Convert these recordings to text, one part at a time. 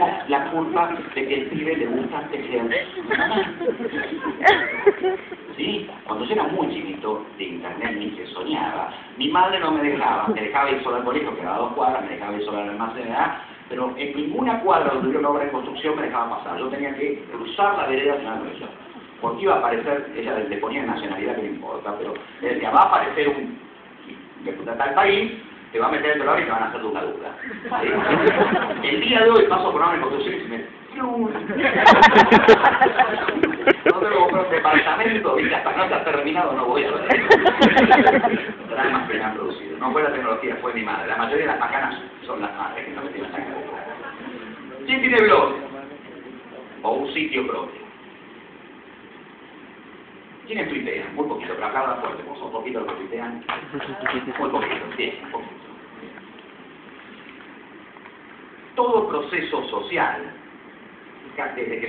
tenemos la culpa de que el pibe le gusta que sea mamá. Sí, cuando yo era muy chiquito, de internet ni se soñaba. Mi madre no me dejaba ir solo al colegio, que era a 2 cuadras, me dejaba ir solo al almacén, pero en ninguna cuadra donde hubiera una obra en construcción me dejaba pasar. Yo tenía que cruzar la vereda sin eso. Porque iba a aparecer, ella le ponía nacionalidad que no importa, pero le decía, va a aparecer un de tal país, te va a meter el dolor y te van a hacer duda. ¿Sí? El día de hoy paso por una construcción y se me... No tengo que comprar un departamento, y hasta que no está terminado no voy a ver. Dramas que me han producido. No fue la tecnología, fue mi madre. La mayoría de las macanas son las madres que no me tienen la cabeza. ¿Quién tiene blog? O un sitio propio. ¿Quiénes tuitean? Muy poquito, pero aplaudan fuerte, porque son poquitos los que tuitean. Muy poquito, sí, muy poquito. Todo proceso social, desde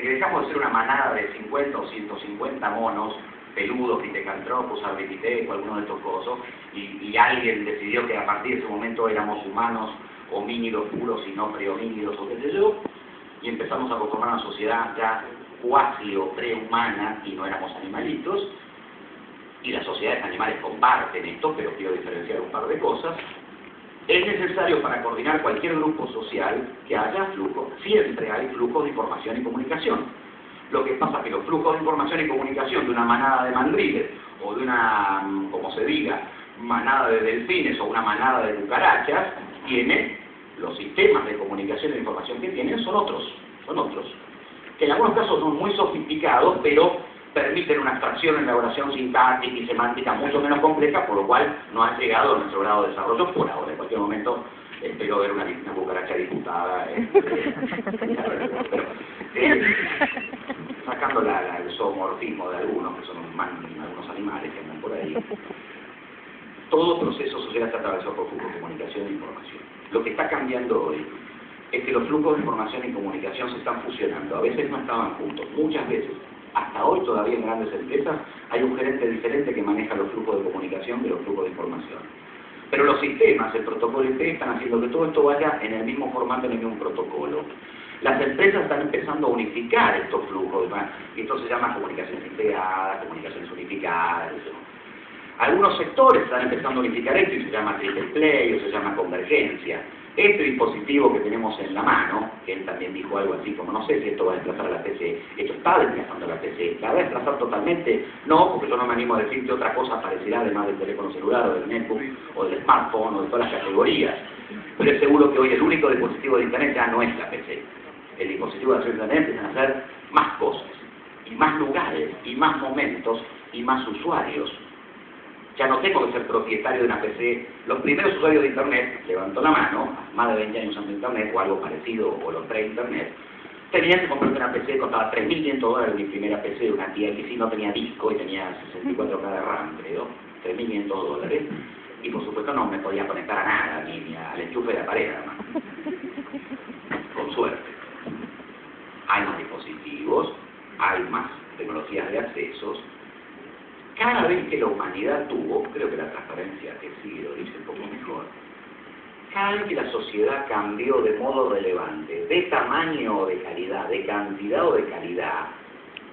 que dejamos de ser una manada de 50 o 150 monos, peludos, pitecantropos, arbititecos, algunos de estos cosas, y alguien decidió que a partir de ese momento éramos humanos, homínidos puros y no prehomínidos o qué sé yo, y empezamos a conformar una sociedad ya cuasi o prehumana y no éramos animalitos, y las sociedades animales comparten esto, pero quiero diferenciar un par de cosas. Es necesario para coordinar cualquier grupo social que haya flujo, siempre hay flujos de información y comunicación. Lo que pasa es que los flujos de información y comunicación de una manada de mandriles, o de una, como se diga, manada de delfines o una manada de cucarachas, tienen los sistemas de comunicación e información que tienen son otros, que en algunos casos son muy sofisticados, pero permiten una abstracción en la elaboración sintáctica y semántica mucho menos compleja, por lo cual no ha llegado a nuestro grado de desarrollo por ahora. En cualquier momento espero ver una cucaracha diputada, sacando el zoomorfismo de algunos, que son algunos animales que andan por ahí. Todo proceso social está atravesado por flujos de comunicación e información. Lo que está cambiando hoy es que los flujos de información y comunicación se están fusionando. A veces no estaban juntos, muchas veces. Hasta hoy todavía en grandes empresas hay un gerente diferente que maneja los flujos de comunicación de los flujos de información. Pero los sistemas, el protocolo IP, están haciendo que todo esto vaya en el mismo formato, en el mismo protocolo. Las empresas están empezando a unificar estos flujos, y esto se llama comunicaciones integradas, comunicaciones unificadas, eso. Algunos sectores están empezando a unificar esto y se llama triple play o se llama convergencia. Este dispositivo que tenemos en la mano, que él también dijo algo así como, no sé si esto va a desplazar a la PC, esto está desplazando a la PC, ¿la va a desplazar totalmente? No, porque yo no me animo a decir que otra cosa aparecerá además del teléfono celular o del netbook o del smartphone o de todas las categorías. Pero es seguro que hoy el único dispositivo de Internet ya no es la PC. El dispositivo de acceso a Internet empiezan a hacer más cosas, y más lugares, y más momentos, y más usuarios. Ya no tengo que ser propietario de una PC. Los primeros usuarios de Internet, levanto la mano, más de 20 años usando Internet o algo parecido, o los pre-Internet, tenían que comprarme una PC, costaba $3.500 mi primera PC de una tía que sí no tenía disco y tenía 64K de RAM, creo, $3.500. Y por supuesto no me podía conectar a nada, ni al enchufe de la pared, además. Con suerte. Hay más dispositivos, hay más tecnologías de accesos. Cada vez que la humanidad tuvo, creo que la transparencia que sí lo dice un poco mejor, cada vez que la sociedad cambió de modo relevante, de tamaño o de calidad, de cantidad o de calidad,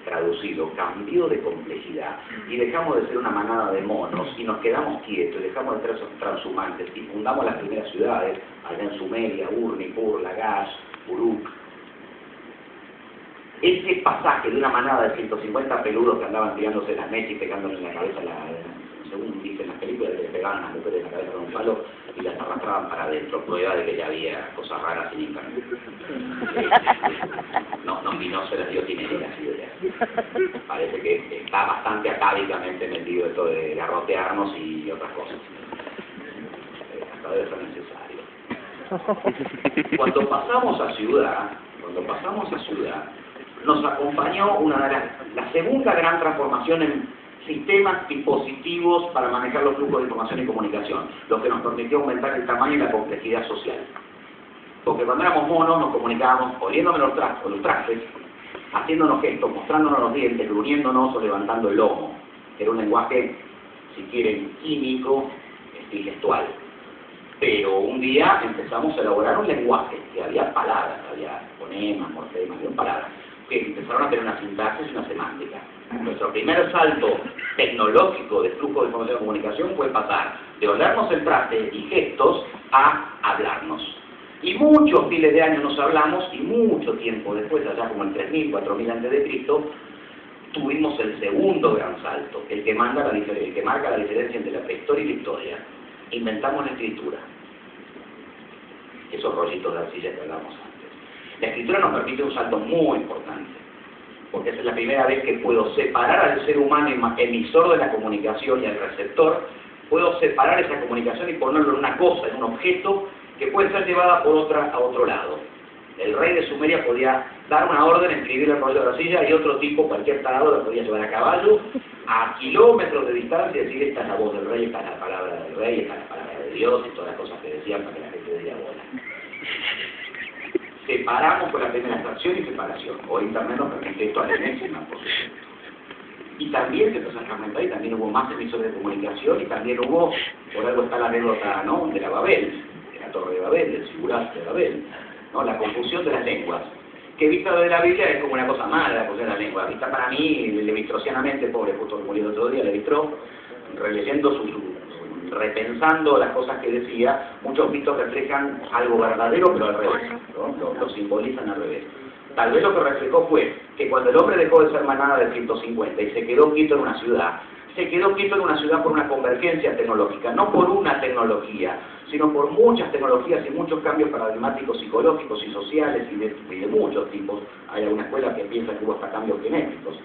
traducido, cambió de complejidad, y dejamos de ser una manada de monos, y nos quedamos quietos, y dejamos de ser transhumantes, y fundamos las primeras ciudades, allá en Sumeria, Ur, Nippur, Lagash, Uruk. Ese pasaje de una manada de 150 peludos que andaban tirándose las mechas y pegándole en la cabeza, según dicen las películas, que le pegaban a las mujeres en la cabeza con un palo y las arrastraban para adentro, prueba de que ya había cosas raras en Internet. Y no se las dio tineras ideas. Parece que está bastante acádicamente metido esto de garrotearnos y otras cosas. Hasta debe ser necesario. Cuando pasamos a ciudad, nos acompañó la segunda gran transformación en sistemas dispositivos para manejar los flujos de información y comunicación, lo que nos permitió aumentar el tamaño y la complejidad social. Porque cuando éramos monos nos comunicábamos oliéndonos los trajes, haciéndonos gestos, mostrándonos los dientes, gruñéndonos o levantando el lomo. Era un lenguaje, si quieren, químico y gestual. Pero un día empezamos a elaborar un lenguaje, que había palabras, había fonemas, morfemas, palabras, que empezaron a tener una sintaxis y una semántica. Nuestro primer salto tecnológico de flujo de información y comunicación fue pasar de olernos el traste y gestos a hablarnos. Y muchos miles de años nos hablamos, y mucho tiempo después, allá como en 3.000, 4.000 a.C., tuvimos el segundo gran salto, el que marca la diferencia entre la prehistoria y la historia. Inventamos la escritura. Esos rollitos de arcilla que hablábamos antes. La escritura nos permite un salto muy importante, porque es la primera vez que puedo separar al ser humano emisor de la comunicación y al receptor, puedo separar esa comunicación y ponerlo en una cosa, en un objeto, que puede ser llevada por otra a otro lado. El rey de Sumeria podía dar una orden, escribir el rollo de arcilla, y otro tipo, cualquier tarado, la podía llevar a caballo a kilómetros de distancia y decir: esta es la voz del rey, esta es la palabra del rey, esta es la palabra de Dios, y todas las cosas que decían para que la gente diera bola. Separamos por la primera extracción y separación. Hoy Internet nos permite esto a la enésima, por supuesto. Y también se empezó a fragmentar, y también hubo más emisores de comunicación, y también hubo, por algo está la anécdota, ¿no?, de la Babel, de la Torre de Babel, del Sigurat de Babel, ¿no?, la confusión de las lenguas, que vista de la Biblia es como una cosa mala, la confusión de las lenguas. Vista para mí, levistrosianamente, pobre, justo murió el otro día, Levistró, releyendo repensando las cosas que decía, muchos mitos reflejan algo verdadero, pero al revés, ¿no? Lo simbolizan al revés. Tal vez lo que reflejó fue que cuando el hombre dejó de ser manada de 150 y se quedó quieto en una ciudad, se quedó quieto en una ciudad por una convergencia tecnológica, no por una tecnología, sino por muchas tecnologías y muchos cambios paradigmáticos psicológicos y sociales y de muchos tipos. Hay alguna escuela que piensa que hubo hasta cambios genéticos.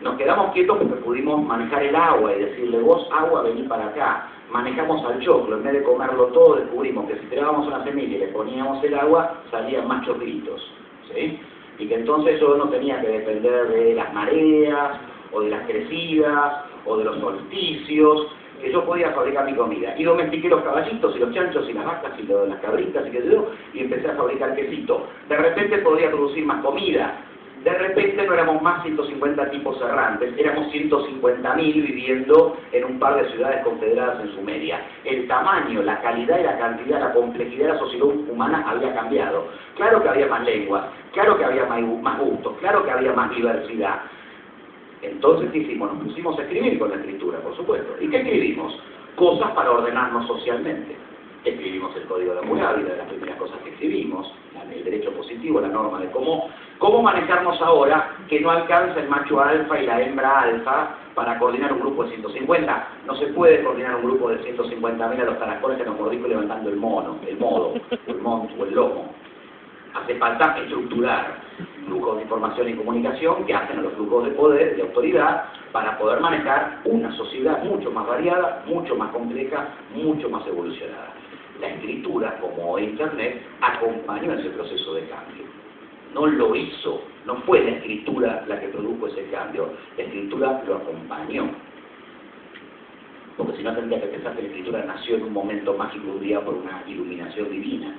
Nos quedamos quietos porque pudimos manejar el agua y decirle: vos, agua, vení para acá. Manejamos al choclo, en vez de comerlo todo, descubrimos que si tirábamos una semilla y le poníamos el agua, salían más choclitos, ¿sí? Y que entonces yo no tenía que depender de las mareas, o de las crecidas, o de los solsticios, que yo podía fabricar mi comida. Y domestiqué los caballitos y los chanchos y las vacas y las cabritas y qué sé yo, y empecé a fabricar quesito. De repente podía producir más comida. De repente no éramos más 150 tipos errantes, éramos 150.000 viviendo en un par de ciudades confederadas en Sumeria. El tamaño, la calidad y la cantidad, la complejidad de la sociedad humana había cambiado. Claro que había más lenguas, claro que había más gustos, claro que había más diversidad. Entonces, ¿qué hicimos? Nos pusimos a escribir con la escritura, por supuesto. ¿Y qué escribimos? Cosas para ordenarnos socialmente. Escribimos el Código de la Hammurabi, de las primeras cosas que escribimos, el derecho positivo, la norma de cómo manejarnos ahora, que no alcanza el macho alfa y la hembra alfa para coordinar un grupo de 150. No se puede coordinar un grupo de 150.000 a los taracones que nos mordicos levantando el modo, o el lomo. Hace falta estructurar flujos de información y comunicación que hacen a los flujos de poder, de autoridad, para poder manejar una sociedad mucho más variada, mucho más compleja, mucho más evolucionada. La escritura, como hoy Internet, acompañó ese proceso de cambio. No lo hizo, no fue la escritura la que produjo ese cambio, la escritura lo acompañó. Porque si no tendría que pensar que la escritura nació en un momento mágico un día por una iluminación divina.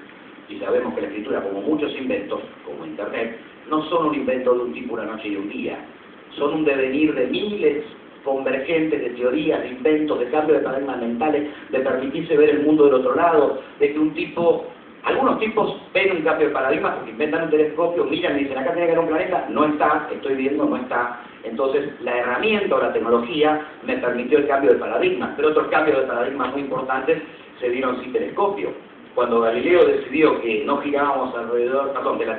Y sabemos que la escritura, como muchos inventos, como Internet, no son un invento de un tipo, una noche y un día. Son un devenir de miles convergentes de teorías, de inventos, de cambios de paradigmas mentales, de permitirse ver el mundo del otro lado, de que algunos tipos ven un cambio de paradigma porque inventan un telescopio, miran y dicen: acá tiene que haber un planeta, no está, estoy viendo, no está. Entonces, la herramienta o la tecnología me permitió el cambio de paradigma, pero otros cambios de paradigma muy importantes se dieron sin telescopio. Cuando Galileo decidió que no girábamos alrededor, de la Tierra,